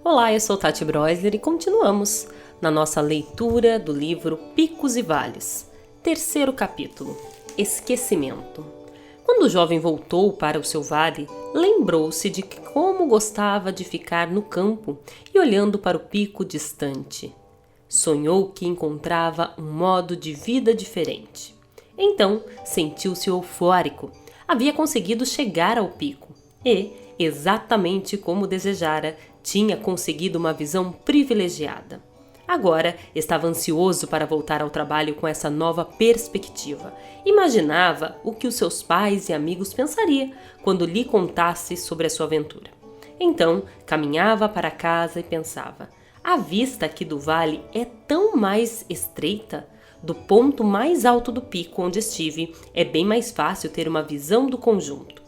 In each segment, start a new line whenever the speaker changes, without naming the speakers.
Olá, eu sou Tati Broisler e continuamos na nossa leitura do livro Picos e Vales. Terceiro capítulo, Esquecimento. Quando o jovem voltou para o seu vale, lembrou-se de como gostava de ficar no campo e olhando para o pico distante. Sonhou que encontrava um modo de vida diferente. Então, sentiu-se eufórico. Havia conseguido chegar ao pico e, exatamente como desejara, tinha conseguido uma visão privilegiada. Agora estava ansioso para voltar ao trabalho com essa nova perspectiva. Imaginava o que os seus pais e amigos pensariam quando lhe contasse sobre a sua aventura. Então, caminhava para casa e pensava: a vista aqui do vale é tão mais estreita. Do ponto mais alto do pico onde estive, é bem mais fácil ter uma visão do conjunto.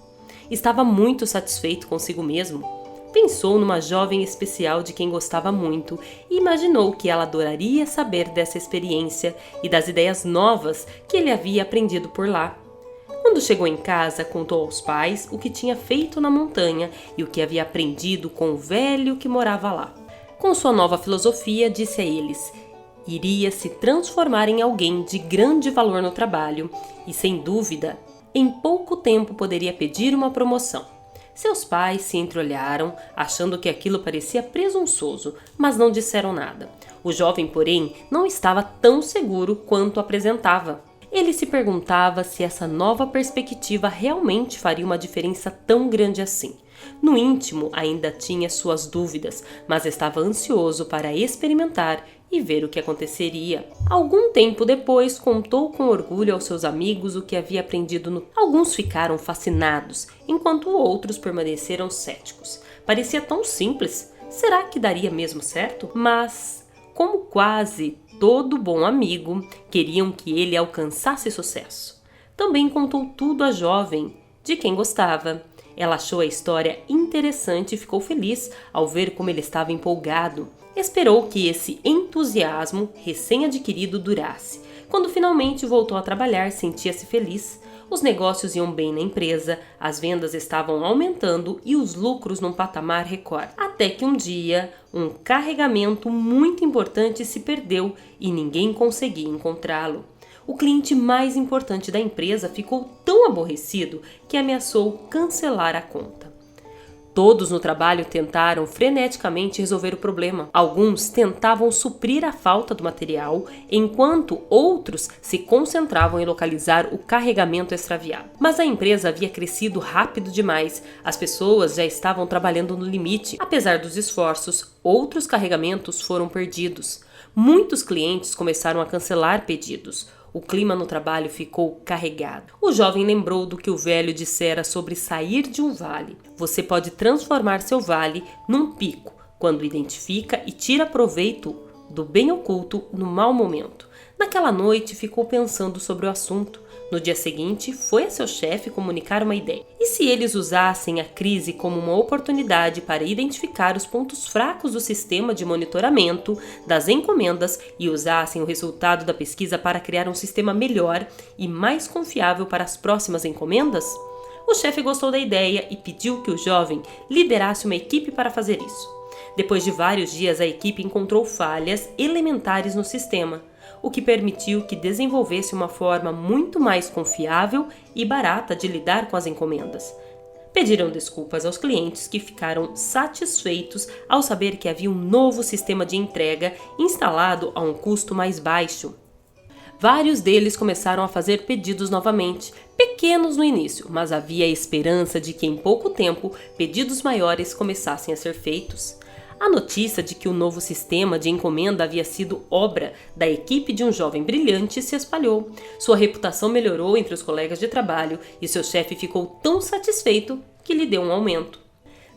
Estava muito satisfeito consigo mesmo. Pensou numa jovem especial de quem gostava muito e imaginou que ela adoraria saber dessa experiência e das ideias novas que ele havia aprendido por lá. Quando chegou em casa, contou aos pais o que tinha feito na montanha e o que havia aprendido com o velho que morava lá. Com sua nova filosofia, disse a eles: iria se transformar em alguém de grande valor no trabalho e, sem dúvida, em pouco tempo poderia pedir uma promoção. Seus pais se entreolharam, achando que aquilo parecia presunçoso, mas não disseram nada. O jovem, porém, não estava tão seguro quanto apresentava. Ele se perguntava se essa nova perspectiva realmente faria uma diferença tão grande assim. No íntimo, ainda tinha suas dúvidas, mas estava ansioso para experimentar e ver o que aconteceria. Algum tempo depois, contou com orgulho aos seus amigos o que havia aprendido no... Alguns ficaram fascinados, enquanto outros permaneceram céticos. Parecia tão simples. Será que daria mesmo certo? Mas, como quase todo bom amigo, queriam que ele alcançasse sucesso. Também contou tudo à jovem, de quem gostava. Ela achou a história interessante e ficou feliz ao ver como ele estava empolgado. Esperou que esse entusiasmo recém-adquirido durasse. Quando finalmente voltou a trabalhar, sentia-se feliz. Os negócios iam bem na empresa, as vendas estavam aumentando e os lucros num patamar recorde. Até que um dia, um carregamento muito importante se perdeu e ninguém conseguia encontrá-lo. O cliente mais importante da empresa ficou tão aborrecido que ameaçou cancelar a conta. Todos no trabalho tentaram freneticamente resolver o problema. Alguns tentavam suprir a falta do material, enquanto outros se concentravam em localizar o carregamento extraviado. Mas a empresa havia crescido rápido demais, as pessoas já estavam trabalhando no limite. Apesar dos esforços, outros carregamentos foram perdidos. Muitos clientes começaram a cancelar pedidos. O clima no trabalho ficou carregado. O jovem lembrou do que o velho dissera sobre sair de um vale. Você pode transformar seu vale num pico, quando identifica e tira proveito do bem oculto no mau momento. Naquela noite ficou pensando sobre o assunto. No dia seguinte, foi a seu chefe comunicar uma ideia. E se eles usassem a crise como uma oportunidade para identificar os pontos fracos do sistema de monitoramento das encomendas e usassem o resultado da pesquisa para criar um sistema melhor e mais confiável para as próximas encomendas? O chefe gostou da ideia e pediu que o jovem liderasse uma equipe para fazer isso. Depois de vários dias, a equipe encontrou falhas elementares no sistema, o que permitiu que desenvolvesse uma forma muito mais confiável e barata de lidar com as encomendas. Pediram desculpas aos clientes que ficaram satisfeitos ao saber que havia um novo sistema de entrega instalado a um custo mais baixo. Vários deles começaram a fazer pedidos novamente, pequenos no início, mas havia a esperança de que em pouco tempo pedidos maiores começassem a ser feitos. A notícia de que o novo sistema de encomenda havia sido obra da equipe de um jovem brilhante se espalhou. Sua reputação melhorou entre os colegas de trabalho e seu chefe ficou tão satisfeito que lhe deu um aumento.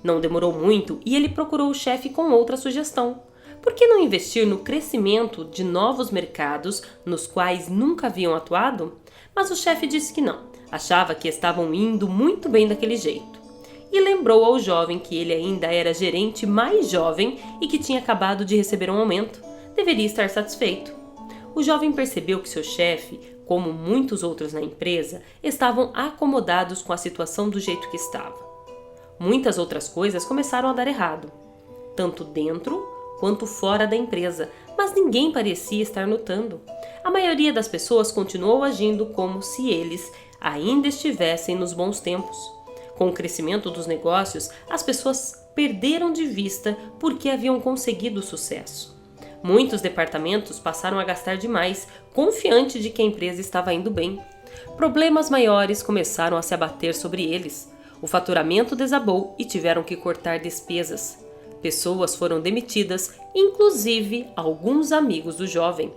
Não demorou muito e ele procurou o chefe com outra sugestão. Por que não investir no crescimento de novos mercados nos quais nunca haviam atuado? Mas o chefe disse que não. Achava que estavam indo muito bem daquele jeito. E lembrou ao jovem que ele ainda era gerente mais jovem e que tinha acabado de receber um aumento. Deveria estar satisfeito. O jovem percebeu que seu chefe, como muitos outros na empresa, estavam acomodados com a situação do jeito que estava. Muitas outras coisas começaram a dar errado. tanto dentro quanto fora da empresa, mas ninguém parecia estar notando. A maioria das pessoas continuou agindo como se eles ainda estivessem nos bons tempos. Com o crescimento dos negócios, as pessoas perderam de vista porque haviam conseguido sucesso. Muitos departamentos passaram a gastar demais, confiante de que a empresa estava indo bem. Problemas maiores começaram a se abater sobre eles. O faturamento desabou e tiveram que cortar despesas. Pessoas foram demitidas, inclusive alguns amigos do jovem.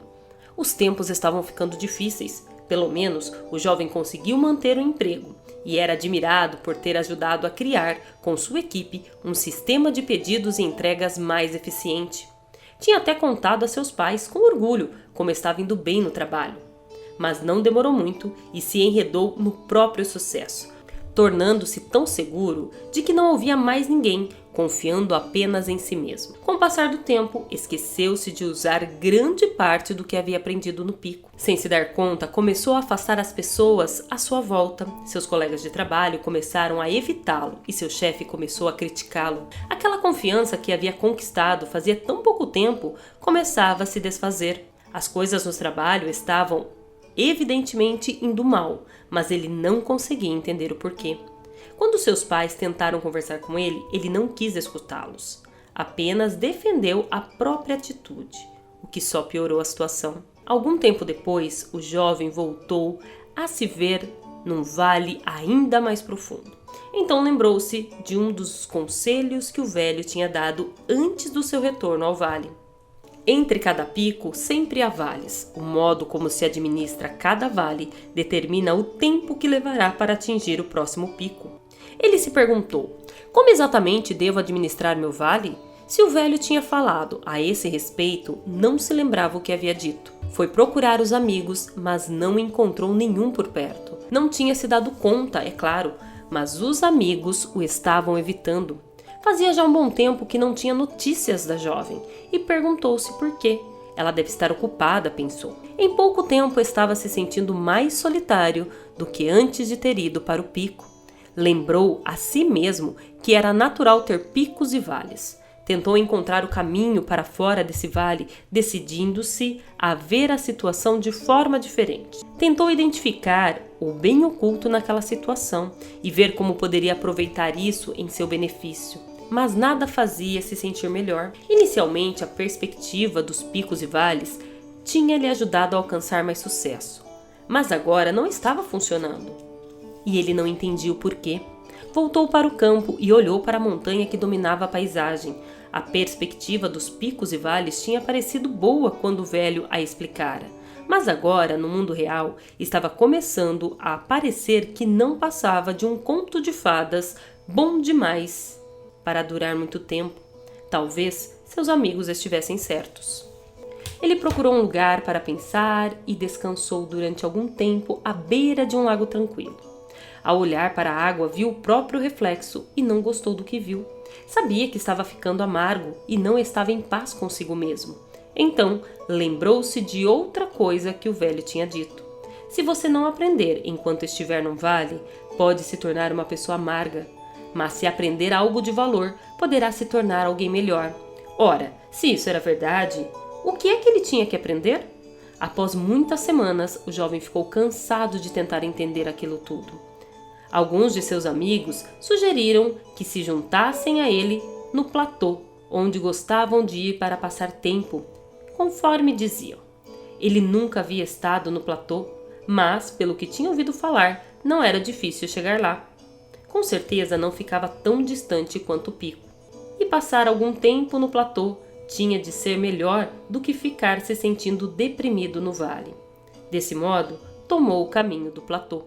Os tempos estavam ficando difíceis. Pelo menos, o jovem conseguiu manter o emprego e era admirado por ter ajudado a criar, com sua equipe, um sistema de pedidos e entregas mais eficiente. Tinha até contado a seus pais, com orgulho, como estava indo bem no trabalho. Mas não demorou muito e se enredou no próprio sucesso, tornando-se tão seguro de que não ouvia mais ninguém, confiando apenas em si mesmo. Com o passar do tempo, esqueceu-se de usar grande parte do que havia aprendido no pico. Sem se dar conta, começou a afastar as pessoas à sua volta. Seus colegas de trabalho começaram a evitá-lo e seu chefe começou a criticá-lo. Aquela confiança que havia conquistado fazia tão pouco tempo começava a se desfazer. As coisas no trabalho estavam evidentemente indo mal, mas ele não conseguia entender o porquê. Quando seus pais tentaram conversar com ele, ele não quis escutá-los. Apenas defendeu a própria atitude, o que só piorou a situação. Algum tempo depois, o jovem voltou a se ver num vale ainda mais profundo. Então lembrou-se de um dos conselhos que o velho tinha dado antes do seu retorno ao vale. Entre cada pico, sempre há vales. O modo como se administra cada vale determina o tempo que levará para atingir o próximo pico. Ele se perguntou: como exatamente devo administrar meu vale? Se o velho tinha falado a esse respeito, não se lembrava o que havia dito. Foi procurar os amigos, mas não encontrou nenhum por perto. Não tinha se dado conta, é claro, mas os amigos o estavam evitando. Fazia já um bom tempo que não tinha notícias da jovem e perguntou-se por quê. Ela deve estar ocupada, pensou. Em pouco tempo estava se sentindo mais solitário do que antes de ter ido para o pico. Lembrou a si mesmo que era natural ter picos e vales. Tentou encontrar o caminho para fora desse vale, decidindo-se a ver a situação de forma diferente. Tentou identificar o bem oculto naquela situação e ver como poderia aproveitar isso em seu benefício. Mas nada fazia se sentir melhor. Inicialmente, a perspectiva dos picos e vales tinha lhe ajudado a alcançar mais sucesso. Mas agora não estava funcionando. E ele não entendia o porquê. Voltou para o campo e olhou para a montanha que dominava a paisagem. A perspectiva dos picos e vales tinha parecido boa quando o velho a explicara. Mas agora, no mundo real, estava começando a parecer que não passava de um conto de fadas bom demais para durar muito tempo. Talvez seus amigos estivessem certos. Ele procurou um lugar para pensar e descansou durante algum tempo à beira de um lago tranquilo. Ao olhar para a água, viu o próprio reflexo e não gostou do que viu. Sabia que estava ficando amargo e não estava em paz consigo mesmo. Então, lembrou-se de outra coisa que o velho tinha dito. Se você não aprender enquanto estiver num vale, pode se tornar uma pessoa amarga. Mas se aprender algo de valor, poderá se tornar alguém melhor. Ora, se isso era verdade, o que é que ele tinha que aprender? Após muitas semanas, o jovem ficou cansado de tentar entender aquilo tudo. Alguns de seus amigos sugeriram que se juntassem a ele no platô, onde gostavam de ir para passar tempo, conforme diziam. Ele nunca havia estado no platô, mas, pelo que tinha ouvido falar, não era difícil chegar lá. Com certeza não ficava tão distante quanto o pico. E passar algum tempo no platô tinha de ser melhor do que ficar se sentindo deprimido no vale. Desse modo, tomou o caminho do platô.